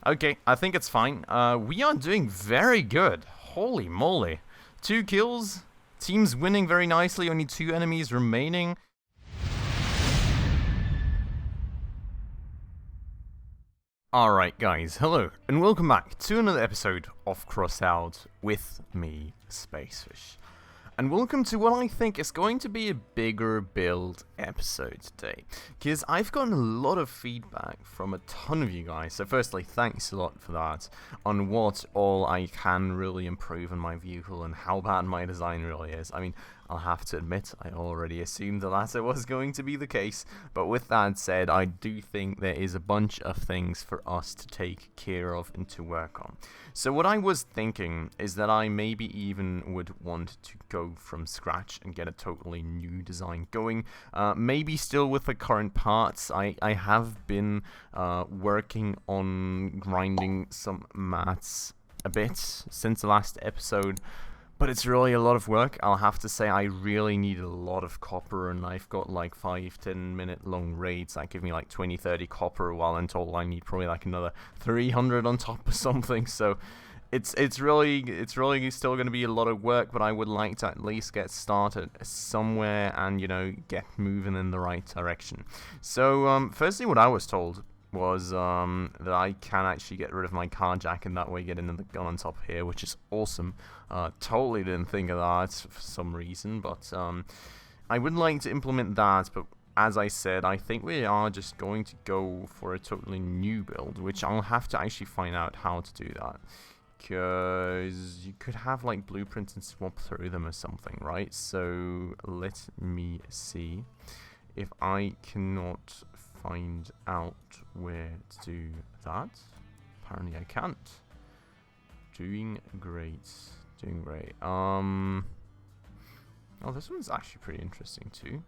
Okay, I think it's fine. We are doing very good. Holy moly. 2 kills. Team's winning very nicely. Only 2 enemies remaining. Alright guys, hello and welcome back to another episode of Crossout with me, Spacefish. And welcome to what I think is going to be a bigger build episode today, because I've gotten a lot of feedback from a ton of you guys, so firstly thanks a lot for that, on what all I can really improve on my vehicle and how bad my design really is. I mean, I'll have to admit, I already assumed the latter was going to be the case, but with that said, I do think there is a bunch of things for us to take care of and to work on. So what I was thinking is that I maybe even would want to go from scratch and get a totally new design going, maybe still with the current parts. I have been working on grinding some mats a bit since the last episode, but it's really a lot of work. I'll have to say I really need a lot of copper, and I've got like 5-10 minute long raids that give me like 20-30 copper, while in total I need probably like another 300 on top of something. So it's really still going to be a lot of work, but I would like to at least get started somewhere and, you know, get moving in the right direction. So firstly, what I was told was that I can actually get rid of my car jack and that way get into the gun on top here, which is awesome. Totally didn't think of that for some reason, but I would like to implement that. But as I said, I think we are just going to go for a totally new build, which I'll have to actually find out how to do that, because you could have like blueprints and swap through them or something, right? So let me see if I cannot find out where to do that. Apparently I can't. Doing great. Doing great. Oh, this one's actually pretty interesting too.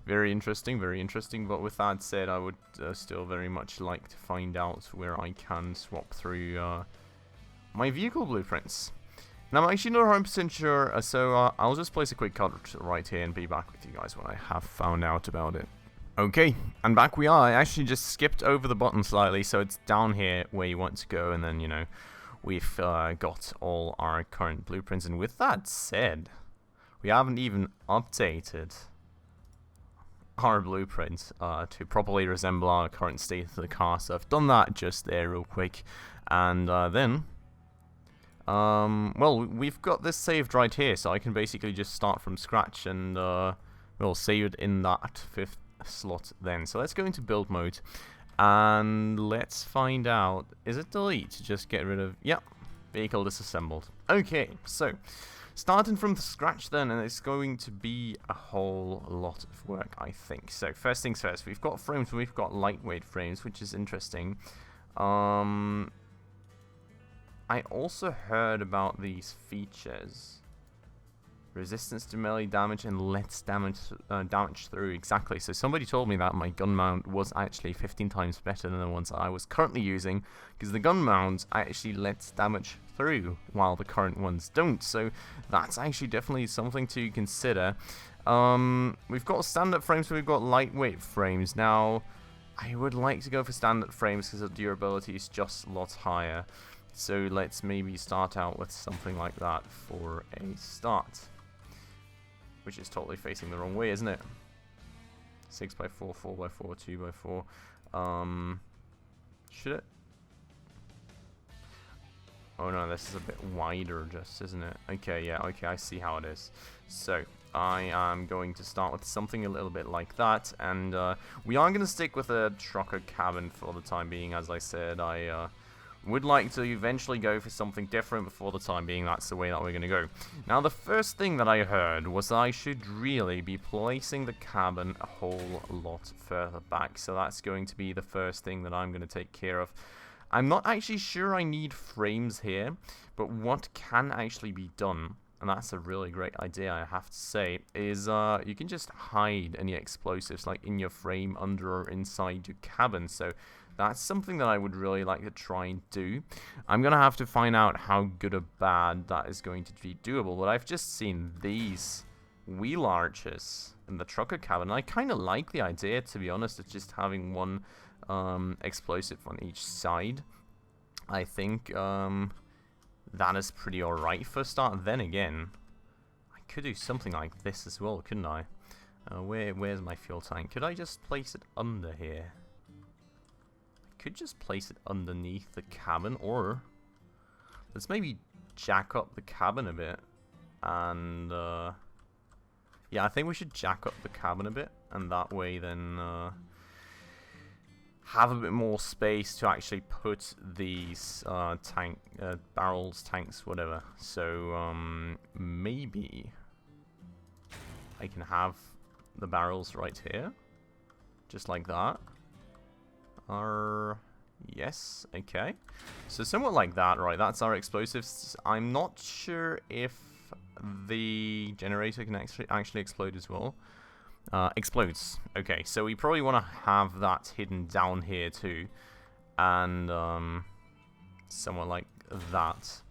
Very interesting, but with that said, I would still very much like to find out where I can swap through my vehicle blueprints. Now, I'm actually not 100% sure, so I'll just place a quick cut right here and be back with you guys when I have found out about it. Okay, and back we are. I actually just skipped over the button slightly, so it's down here where you want to go, and then, you know, we've got all our current blueprints. And with that said, we haven't even updated our blueprint to properly resemble our current state of the car, so I've done that just there real quick. And then well, we've got this saved right here, so I can basically just start from scratch, and we'll save it in that 5th slot then. So let's go into build mode and let's find out, is it delete to just get rid of, yep, vehicle disassembled. Okay, so starting from scratch then, and it's going to be a whole lot of work, I think. So first things first, we've got frames, we've got lightweight frames, which is interesting. I also heard about these features: resistance to melee damage and lets damage through. Exactly. So somebody told me that my gun mount was actually 15 times better than the ones that I was currently using, because the gun mount actually lets damage through while the current ones don't. So that's actually definitely something to consider. We've got standard frames, we've got lightweight frames. Now, I would like to go for standard frames because the durability is just a lot higher. So let's maybe start out with something like that for a start. Which is totally facing the wrong way, isn't it? 6x4, 4x4, 2x4. Should it? Oh no, this is a bit wider just, isn't it? Okay, yeah, okay, I see how it is. So I am going to start with something a little bit like that, and we are going to stick with a trucker cabin for the time being. As I said, I would like to eventually go for something different, but for the time being, that's the way that we're going to go. Now, the first thing that I heard was that I should really be placing the cabin a whole lot further back. So that's going to be the first thing that I'm going to take care of. I'm not actually sure I need frames here, but what can actually be done, and that's a really great idea, I have to say, is you can just hide any explosives like in your frame, under or inside your cabin. So that's something that I would really like to try and do. I'm going to have to find out how good or bad that is going to be doable, but I've just seen these wheel arches in the trucker cabin. I kind of like the idea, to be honest. It's just having one explosive on each side. I think that is pretty alright for a start. Then again, I could do something like this as well, couldn't I? Where's my fuel tank? Could I just place it under here? I could just place it underneath the cabin, or let's maybe jack up the cabin a bit. And yeah, I think we should jack up the cabin a bit, and that way then have a bit more space to actually put these barrels, tanks, whatever. So maybe I can have the barrels right here, just like that. Yes, okay. So somewhat like that, right? That's our explosives. I'm not sure if the generator can actually explode as well. Explodes. Okay, so we probably want to have that hidden down here too, and somewhat like that.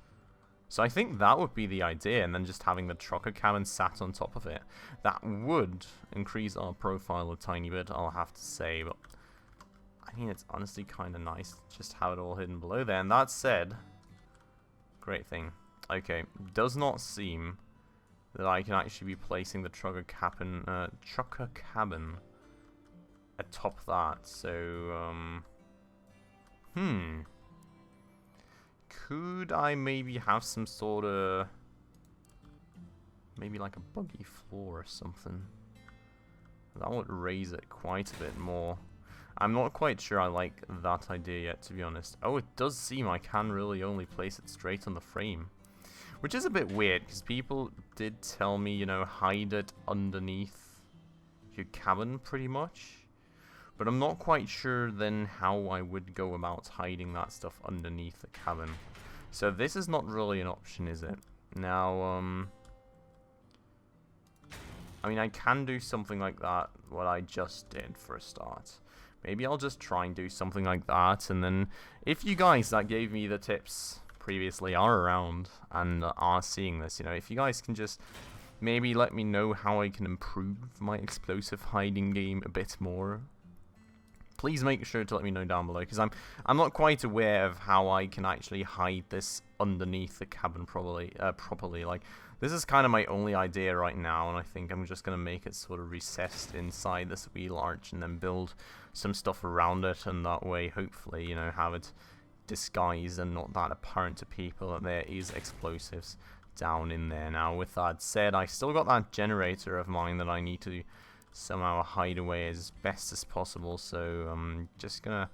So I think that would be the idea, and then just having the trucker cabin sat on top of it. That would increase our profile a tiny bit, I'll have to say, but I mean, it's honestly kind of nice to just have it all hidden below there. And that said, great thing. Okay, does not seem that I can actually be placing the trucker cabin atop that. So, could I maybe have some sort of, maybe like a buggy floor or something? That would raise it quite a bit more. I'm not quite sure I like that idea yet, to be honest. Oh, it does seem I can really only place it straight on the frame. Which is a bit weird, because people did tell me, you know, hide it underneath your cabin, pretty much. But I'm not quite sure then how I would go about hiding that stuff underneath the cabin. So this is not really an option, is it? Now, I mean, I can do something like that, what I just did for a start. Maybe I'll just try and do something like that, and then if you guys that gave me the tips previously are around and are seeing this, you know, if you guys can just maybe let me know how I can improve my explosive hiding game a bit more, please make sure to let me know down below, because I'm not quite aware of how I can actually hide this underneath the cabin properly. Like, this is kind of my only idea right now, and I think I'm just going to make it sort of recessed inside this wheel arch and then build some stuff around it, and that way, hopefully, you know, have it disguised and not that apparent to people that there is explosives down in there. Now, with that said, I still got that generator of mine that I need to somehow hide away as best as possible, so I'm just going to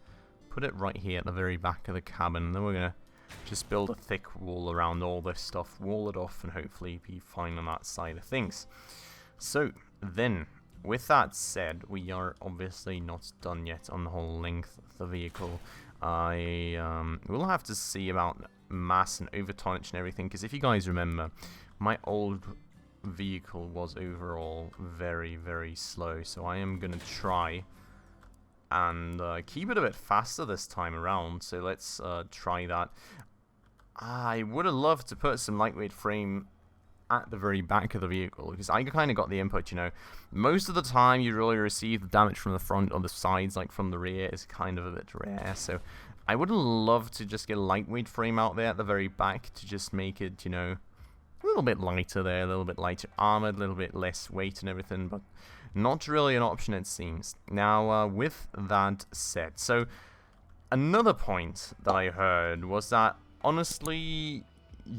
put it right here at the very back of the cabin, and then we're going to just build a thick wall around all this stuff, wall it off, and hopefully be fine on that side of things. So, then, with that said, we are obviously not done yet on the whole length of the vehicle. I will have to see about mass and overtonnage and everything, because if you guys remember, my old vehicle was overall very, very slow, so I am going to try and keep it a bit faster this time around. So let's try that. I would have loved to put some lightweight frame at the very back of the vehicle, because I kind of got the input, you know, most of the time you really receive the damage from the front or the sides, like from the rear, is kind of a bit rare. So I would love to just get a lightweight frame out there at the very back to just make it, you know, a little bit lighter there, a little bit lighter armored, a little bit less weight and everything, but not really an option, it seems. Now, with that said, so another point that I heard was that, honestly,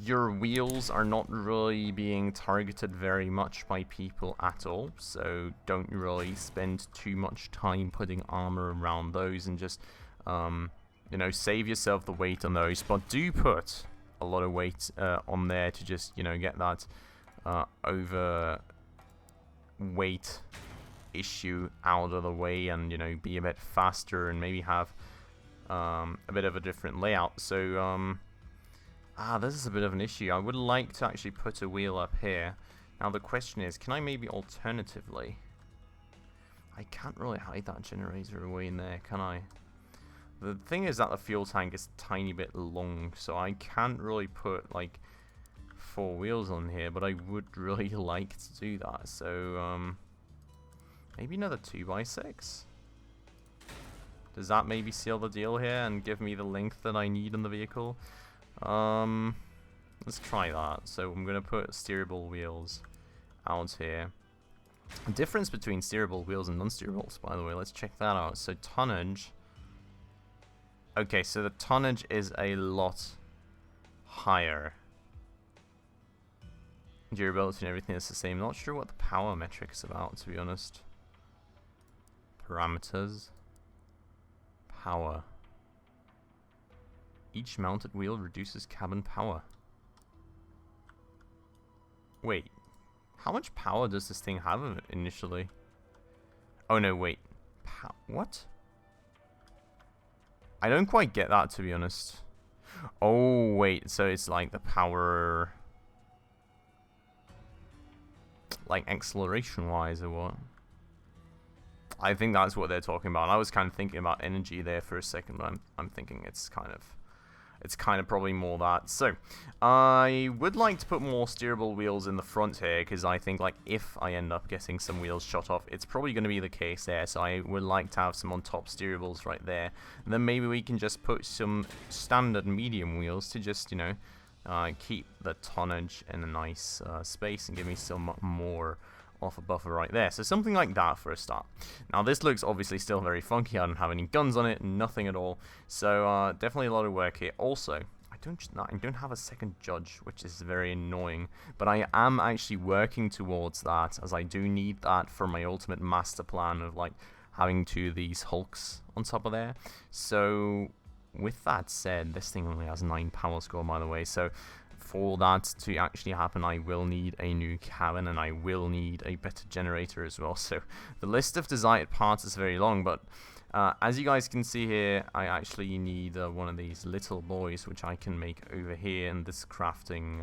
your wheels are not really being targeted very much by people at all, so don't really spend too much time putting armor around those, and just, you know, save yourself the weight on those, but do put a lot of weight on there to just, you know, get that overweight issue out of the way, and, you know, be a bit faster and maybe have a bit of a different layout. So this is a bit of an issue. I would like to actually put a wheel up here. Now the question is, can I maybe alternatively, I can't really hide that generator away in there, can I? The thing is that the fuel tank is a tiny bit long, so I can't really put like 4 wheels on here, but I would really like to do that. So maybe another 2x6. Does that maybe seal the deal here and give me the length that I need in the vehicle? Let's try that. So I'm going to put steerable wheels out here. The difference between steerable wheels and non-steerables, by the way, let's check that out. So tonnage. Okay, so the tonnage is a lot higher. Durability and everything is the same. Not sure what the power metric is about, to be honest. Parameters. Power. Each mounted wheel reduces cabin power. Wait. How much power does this thing have initially? Oh no, wait. What? I don't quite get that, to be honest. Oh, wait. So it's like the power... like acceleration-wise or what? I think that's what they're talking about. I was kind of thinking about energy there for a second, but I'm thinking it's kind of probably more that. So, I would like to put more steerable wheels in the front here, because I think, like, if I end up getting some wheels shot off, it's probably going to be the case there. So I would like to have some on top steerables right there. And then maybe we can just put some standard medium wheels to just, you know, keep the tonnage in a nice space and give me some more off a buffer right there. So something like that for a start. Now this looks obviously still very funky. I don't have any guns on it, nothing at all. So definitely a lot of work here. Also, I don't have a second judge, which is very annoying. But I am actually working towards that, as I do need that for my ultimate master plan of like having two of these hulks on top of there. So with that said, this thing only has 9 power score, by the way. So for that to actually happen, I will need a new cabin, and I will need a better generator as well. So the list of desired parts is very long, but as you guys can see here, I actually need one of these little boys, which I can make over here in this crafting.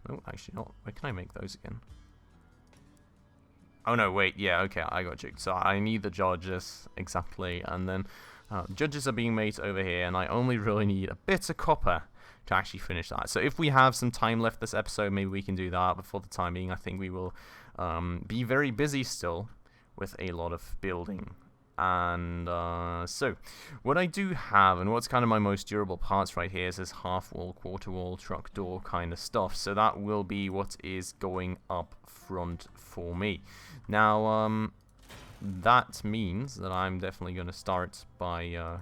Oh, actually not. Where can I make those again? Oh no, wait, yeah, okay, I got you. So I need the judges, exactly, and then judges are being made over here, and I only really need a bit of copper to actually finish that. So if we have some time left this episode, maybe we can do that. But for the time being, I think we will be very busy still with a lot of building. And so what I do have, and what's kind of my most durable parts right here, is this half wall, quarter wall, truck door kind of stuff. So that will be what is going up front for me. Now that means that I'm definitely going to start by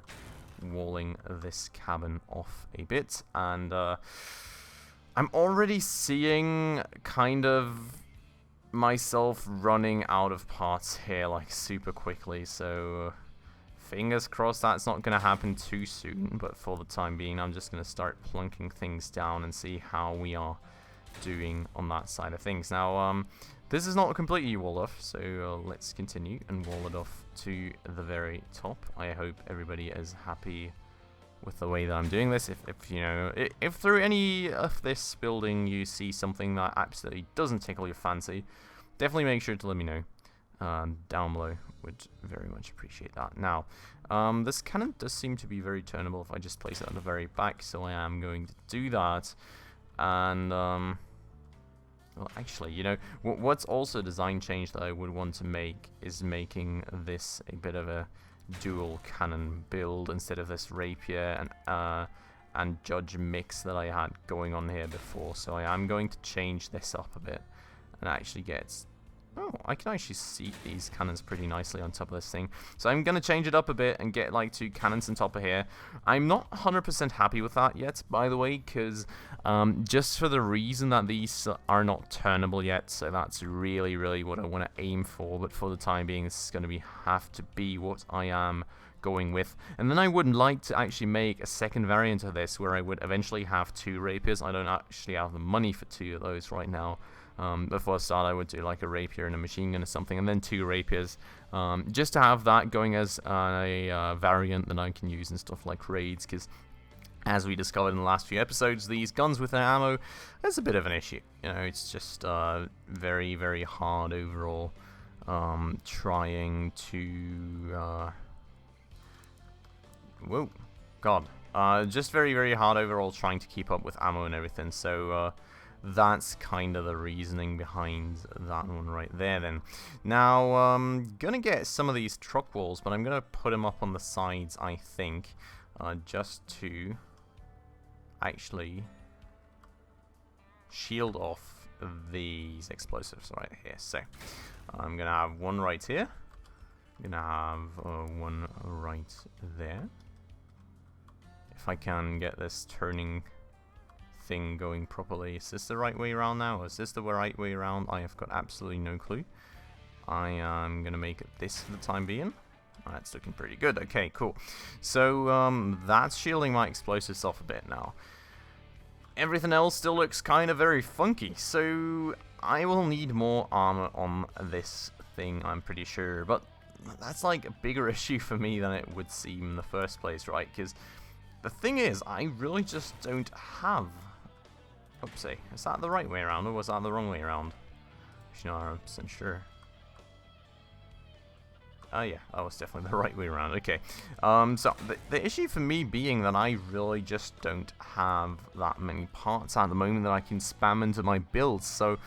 walling this cabin off a bit, and I'm already seeing kind of myself running out of parts here like super quickly, so fingers crossed that's not going to happen too soon. But for the time being, I'm just going to start plunking things down and see how we are doing on that side of things. Now this is not completely walled off, so let's continue and wall it off to the very top. I hope everybody is happy with the way that I'm doing this. If you know, if through any of this building you see something that absolutely doesn't tickle your fancy, definitely make sure to let me know down below. Would very much appreciate that. Now, this cannon does seem to be very turnable if I just place it at the very back, so I am going to do that. And well, actually, you know, what's also a design change that I would want to make is making this a bit of a dual cannon build instead of this rapier and judge mix that I had going on here before. So I am going to change this up a bit and actually get... Oh, I can actually see these cannons pretty nicely on top of this thing. So I'm going to change it up a bit and get like 2 cannons on top of here. I'm not 100% happy with that yet, by the way, because just for the reason that these are not turnable yet. So that's really, really what I want to aim for. But for the time being, this is going to have to be what I am going with. And then I would like to actually make a second variant of this where I would eventually have 2 rapiers. I don't actually have the money for 2 of those right now. Before I start, I would do like a rapier and a machine gun or something, and then 2 rapiers, just to have that going as a variant that I can use in stuff like raids, because as we discovered in the last few episodes, these guns with their ammo, that's a bit of an issue. You know, it's just very, very hard overall trying to... whoa, God. Just very, very hard overall trying to keep up with ammo and everything, so... that's kind of the reasoning behind that one right there then. Now, I'm gonna get some of these truck walls, but I'm gonna put them up on the sides, I think, just to actually shield off these explosives right here. So, I'm gonna have one right here. I'm gonna have one right there. If I can get this turning thing going properly. Is this the right way around now? Or is this the right way around? I have got absolutely no clue. I am gonna make it this for the time being. That's looking pretty good. Okay, cool. So that's shielding my explosives off a bit now. Everything else still looks kind of very funky, so I will need more armor on this thing, I'm pretty sure. But that's like a bigger issue for me than it would seem in the first place, right? Because the thing is, I really just don't have... Oopsie, is that the right way around, or was that the wrong way around? Actually, not 100% sure. Oh yeah, that was definitely the right way around. Okay, so the issue for me being that I really just don't have that many parts at the moment that I can spam into my builds, so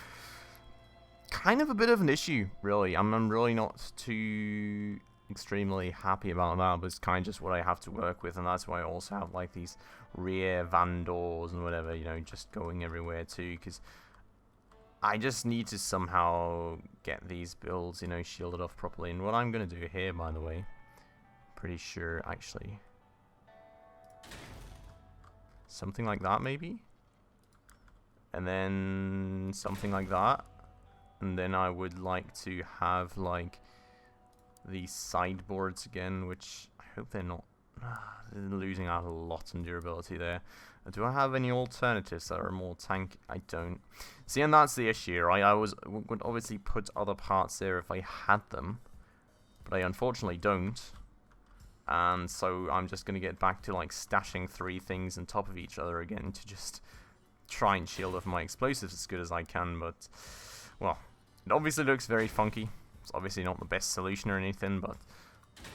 kind of a bit of an issue, really. I'm really not too extremely happy about that, but it's kind of just what I have to work with, and that's why I also have like these rear van doors and whatever, you know, just going everywhere too, because I just need to somehow get these builds, you know, shielded off properly. And what I'm going to do here, by the way, pretty sure, actually, something like that, maybe? And then something like that. And then I would like to have, like, these sideboards again, which I hope they're not losing out a lot in durability there. Do I have any alternatives that are more tank? I don't. See, and that's the issue, right? I would obviously put other parts there if I had them, but I unfortunately don't. And so I'm just going to get back to like stashing 3 things on top of each other again to just try and shield off my explosives as good as I can. But, well, it obviously looks very funky. It's obviously not the best solution or anything, but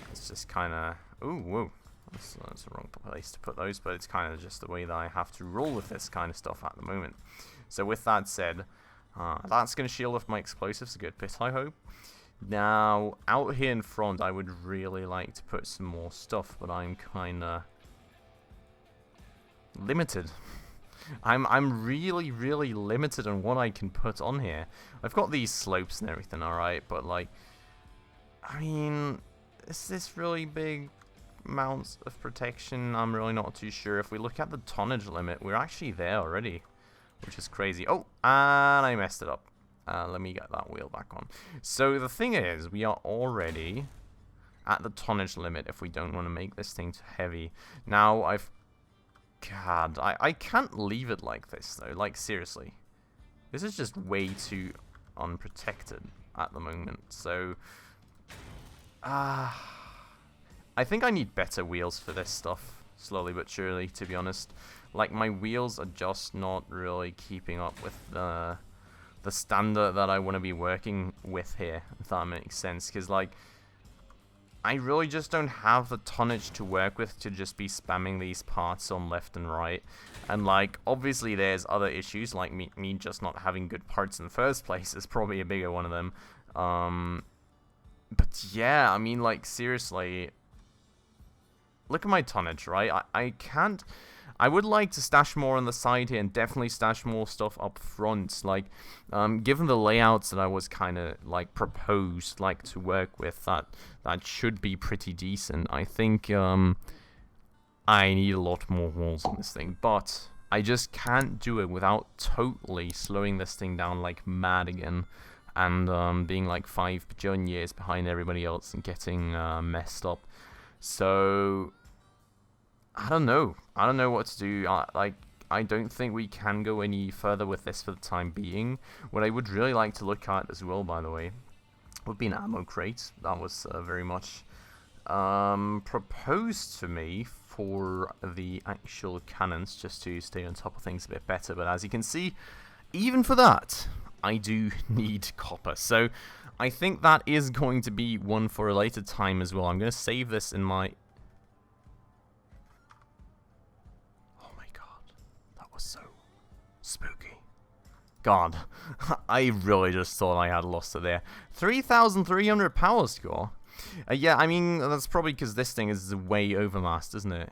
it's just kind of... Ooh, whoa. That's the wrong place to put those, but it's kind of just the way that I have to roll with this kind of stuff at the moment. So with that said, that's going to shield off my explosives a good bit, I hope. Now, out here in front, I would really like to put some more stuff, but I'm kind of limited. I'm really, really limited on what I can put on here. I've got these slopes and everything, alright, but like, I mean, is this really big amounts of protection? I'm really not too sure. If we look at the tonnage limit, we're actually there already, which is crazy. Oh, and I messed it up. Let me get that wheel back on. So the thing is, we are already at the tonnage limit if we don't want to make this thing too heavy. Now, God, I can't leave it like this, though. Like, seriously. This is just way too unprotected at the moment. So, I think I need better wheels for this stuff, slowly but surely, to be honest. Like, my wheels are just not really keeping up with the standard that I want to be working with here, if that makes sense. Because, like, I really just don't have the tonnage to work with to just be spamming these parts on left and right. And, like, obviously there's other issues, like me just not having good parts in the first place is probably a bigger one of them. But, yeah, I mean, like, seriously... Look at my tonnage, right? I can't... I would like to stash more on the side here and definitely stash more stuff up front. Like, given the layouts that I was kind of, like, proposed, like, to work with, that should be pretty decent. I think, I need a lot more walls on this thing. But I just can't do it without totally slowing this thing down like mad again. And, being, like, 5 bajillion years behind everybody else and getting, messed up. So... I don't know. I don't know what to do. I don't think we can go any further with this for the time being. What I would really like to look at as well, by the way, would be an ammo crate. That was very much proposed to me for the actual cannons, just to stay on top of things a bit better. But as you can see, even for that, I do need copper. So I think that is going to be one for a later time as well. I'm going to save this in my... So spooky. God, I really just thought I had lost it there. 3,300 power score? Yeah, I mean, that's probably because this thing is way overmassed, isn't it?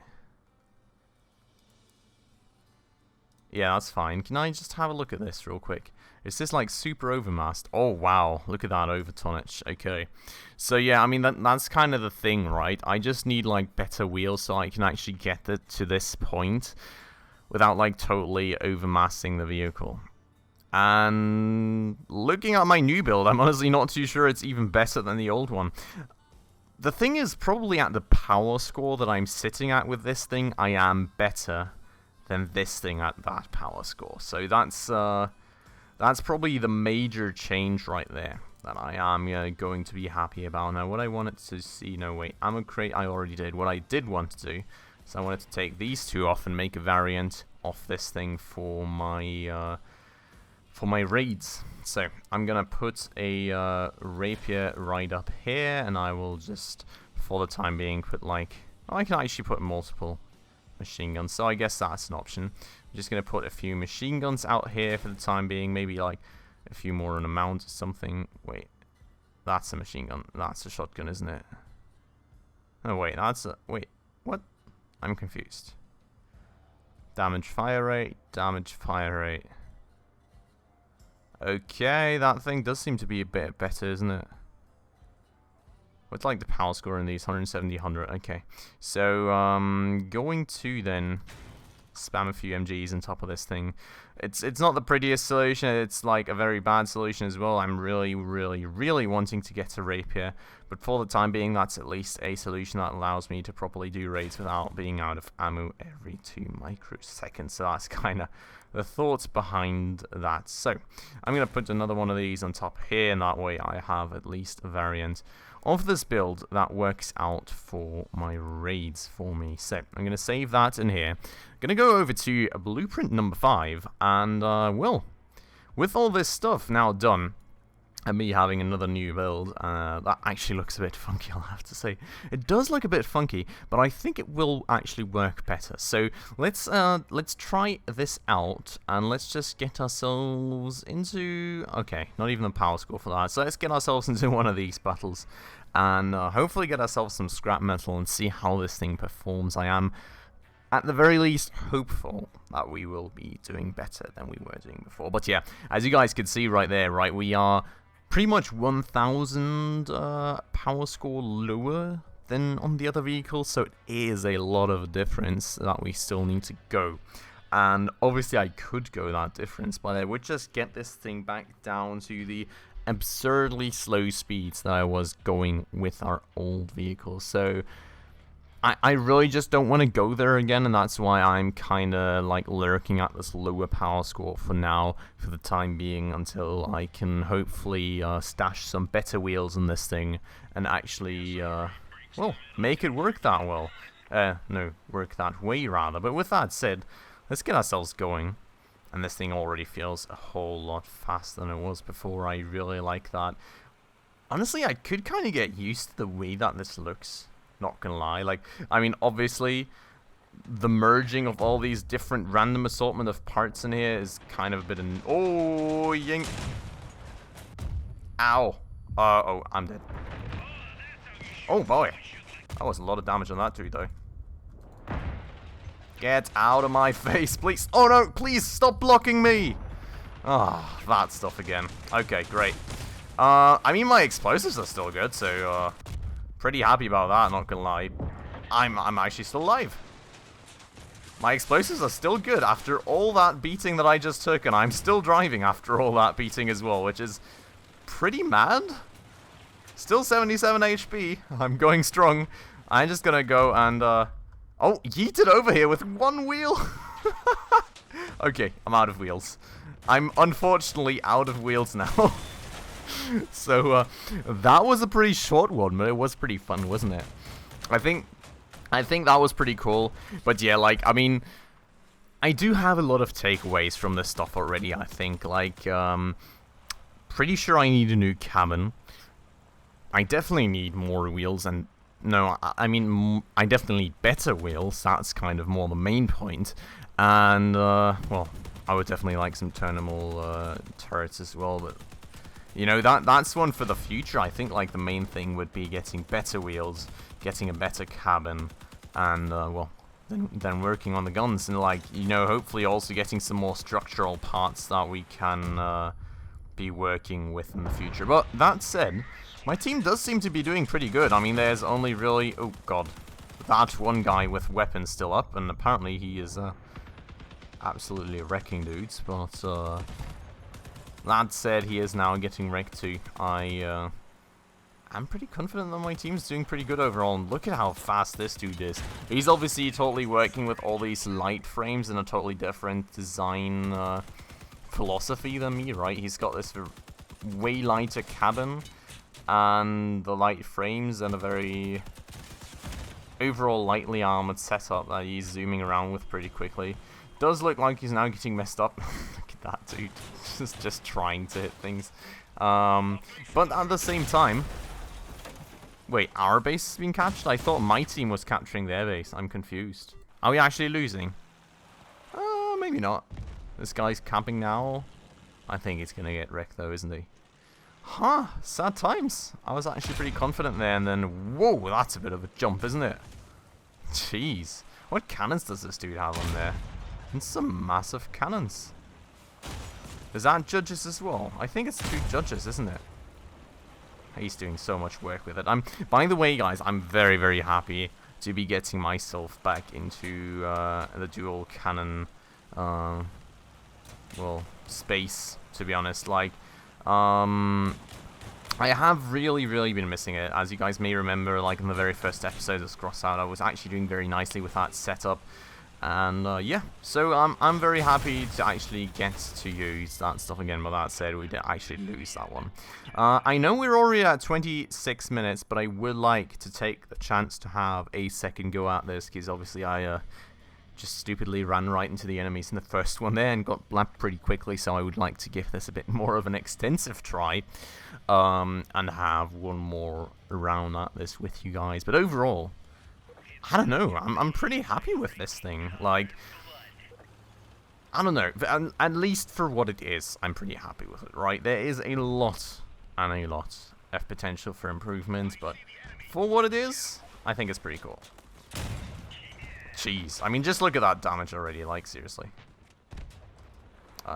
Yeah, that's fine. Can I just have a look at this real quick? Is this like super overmassed? Oh wow, look at that over tonnage. Okay, so yeah, I mean that's kind of the thing, right? I just need like better wheels so I can actually get it to this point without like totally overmassing the vehicle. And looking at my new build, I'm honestly not too sure it's even better than the old one. The thing is, probably at the power score that I'm sitting at with this thing, I am better than this thing at that power score. So that's probably the major change right there that I am going to be happy about. Now, what I wanted to see... No, wait. Ammo crate I already did. What I did want to do is I wanted to take these two off and make a variant of this thing for my raids. So, I'm going to put a rapier right up here, and I will just, for the time being, put like... Oh, I can actually put multiple machine guns, so I guess that's an option. I'm just going to put a few machine guns out here for the time being, maybe like a few more on a mount or something. Wait, that's a machine gun. That's a shotgun, isn't it? Oh wait, that's a... Wait, what? I'm confused. Damage fire rate, damage fire rate. Okay, that thing does seem to be a bit better, isn't it? What's like the power score in these? 170, 100. Okay. So, going to then spam a few MGs on top of this thing. It's not the prettiest solution. It's like a very bad solution as well. I'm really, really, really wanting to get a rapier. But for the time being, that's at least a solution that allows me to properly do raids without being out of ammo every 2 microseconds. So that's kind of the thoughts behind that. So, I'm going to put another one of these on top here, and that way I have at least a variant of this build that works out for my raids for me. So I'm going to save that in here. I'm going to go over to blueprint number 5, and well, with all this stuff now done, and me having another new build, that actually looks a bit funky, I'll have to say. It does look a bit funky, but I think it will actually work better. So let's try this out, and let's just get ourselves into... Okay, not even a power score for that. So let's get ourselves into one of these battles, and hopefully get ourselves some scrap metal and see how this thing performs. I am, at the very least, hopeful that we will be doing better than we were doing before. But yeah, as you guys can see right there, right, we are pretty much 1,000 power score lower than on the other vehicles, so it is a lot of difference that we still need to go. And obviously I could go that difference, but I would just get this thing back down to the absurdly slow speeds that I was going with our old vehicles. So I really just don't want to go there again, and that's why I'm kind of like lurking at this lower power score for now, for the time being, until I can hopefully stash some better wheels in this thing and actually, well, make it work that well. No, work that way rather. But with that said, let's get ourselves going. And this thing already feels a whole lot faster than it was before. I really like that. Honestly, I could kind of get used to the way that this looks. Not gonna lie, like, I mean, obviously, the merging of all these different random assortment of parts in here is kind of a bit oh, yink. Ow. Oh, I'm dead. Oh, boy. That was a lot of damage on that dude, though. Get out of my face, please. Oh, no, please, stop blocking me. Ah, that stuff again. Okay, great. I mean, my explosives are still good, so, pretty happy about that, not gonna lie. I'm actually still alive. My explosives are still good after all that beating that I just took, and I'm still driving after all that beating as well, which is pretty mad. Still 77 HP. I'm going strong. I'm just gonna go and, oh, yeet it over here with one wheel. Okay, I'm out of wheels. I'm unfortunately out of wheels now. So, that was a pretty short one, but it was pretty fun, wasn't it? I think that was pretty cool. But yeah, like, I mean, I do have a lot of takeaways from this stuff already, I think. Like, pretty sure I need a new cabin. I definitely need more wheels, and no, I mean, I definitely need better wheels. That's kind of more the main point. And, well, I would definitely like some turnable turrets as well, but you know, that's one for the future. I think like the main thing would be getting better wheels, getting a better cabin, and well, then working on the guns, and like, you know, hopefully also getting some more structural parts that we can be working with in the future. But that said, my team does seem to be doing pretty good. I mean, there's only really, oh god, that one guy with weapons still up, and apparently he is absolutely wrecking dudes. But that said, he is now getting wrecked too. I'm pretty confident that my team's doing pretty good overall, and look at how fast this dude is. He's obviously totally working with all these light frames in a totally different design philosophy than me, right? He's got this way lighter cabin and the light frames and a very overall lightly armored setup that he's zooming around with pretty quickly. Does look like he's now getting messed up. Look at that dude, just trying to hit things. But at the same time, wait, our base has been captured? I thought my team was capturing their base. I'm confused. Are we actually losing? Maybe not. This guy's camping now. I think he's gonna get wrecked though, isn't he? Huh, sad times. I was actually pretty confident there, and then, whoa, that's a bit of a jump, isn't it? Jeez. What cannons does this dude have on there? And some massive cannons. Is that judges as well? I think it's 2 judges, isn't it? He's doing so much work with it. By the way, guys, I'm very, very happy to be getting myself back into the dual cannon, well, space, to be honest. Like, I have really, really been missing it. As you guys may remember, like in the very first episode of Crossout, I was actually doing very nicely with that setup. And yeah, so I'm very happy to actually get to use that stuff again. But that said, we did actually lose that one. I know we're already at 26 minutes, but I would like to take the chance to have a second go at this, because obviously I just stupidly ran right into the enemies in the first one there and got blapped pretty quickly. So I would like to give this a bit more of an extensive try, and have one more round at this with you guys. But overall, I don't know, I'm pretty happy with this thing. Like, I don't know, at least for what it is, I'm pretty happy with it, right? There is a lot and a lot of potential for improvement, but for what it is, I think it's pretty cool. Jeez, I mean, just look at that damage already, like, seriously.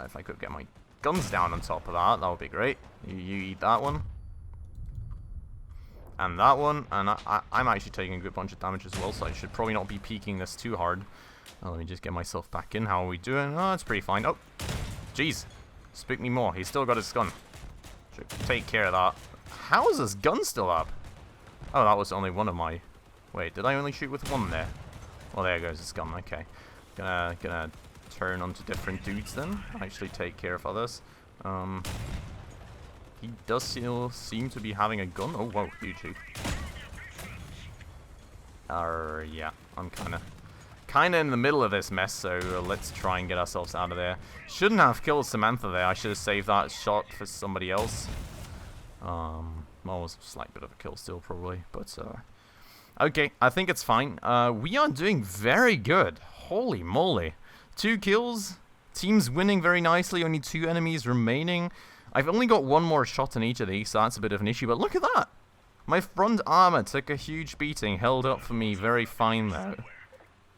If I could get my guns down on top of that, that would be great. You eat that one. And that one, and I'm actually taking a good bunch of damage as well, so I should probably not be peeking this too hard. Let me just get myself back in. How are we doing? Oh, it's pretty fine. Oh, jeez. Spook me more. He's still got his gun. Should take care of that. How is his gun still up? Oh, that was only one of my... Wait, did I only shoot with one there? Well, there goes his gun. Okay. Gonna turn onto different dudes then. Actually take care of others. He does still seem to be having a gun. Oh, whoa, huge. Yeah, I'm kinda in the middle of this mess, so let's try and get ourselves out of there. Shouldn't have killed Samantha there. I should have saved that shot for somebody else. Well, it was a slight bit of a kill still, probably, but okay, I think it's fine. We are doing very good. Holy moly. 2 kills. Team's winning very nicely. Only 2 enemies remaining. I've only got 1 more shot in each of these, so that's a bit of an issue. But look at that! My front armor took a huge beating, held up for me very fine though.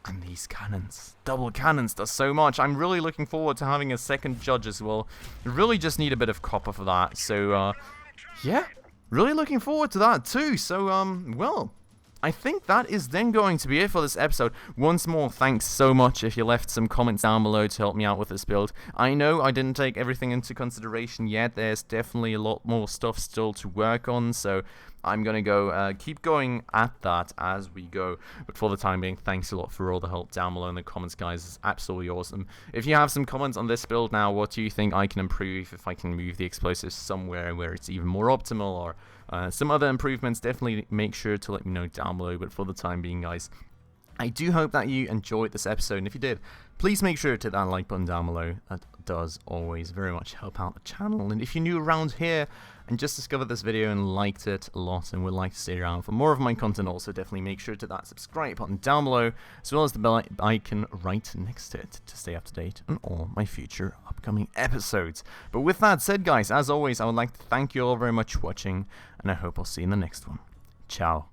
And these cannons, double cannons, does so much. I'm really looking forward to having a second judge as well. Really just need a bit of copper for that. So, yeah, really looking forward to that too. So, well, I think that is then going to be it for this episode. Once more, thanks so much if you left some comments down below to help me out with this build. I know I didn't take everything into consideration yet. There's definitely a lot more stuff still to work on, so I'm going to go keep going at that as we go. But for the time being, thanks a lot for all the help down below in the comments, guys. It's absolutely awesome. If you have some comments on this build now, what do you think I can improve? If I can move the explosives somewhere where it's even more optimal, or some other improvements, definitely make sure to let me know down below. But for the time being, guys, I do hope that you enjoyed this episode, and if you did, please make sure to hit that like button down below. That does always very much help out the channel. And if you're new around here and just discovered this video and liked it a lot and would like to stay around for more of my content, also definitely make sure to hit that subscribe button down below, as well as the bell icon right next to it to stay up to date on all my future upcoming episodes. But with that said, guys, as always, I would like to thank you all very much for watching, and I hope I'll see you in the next one. Ciao.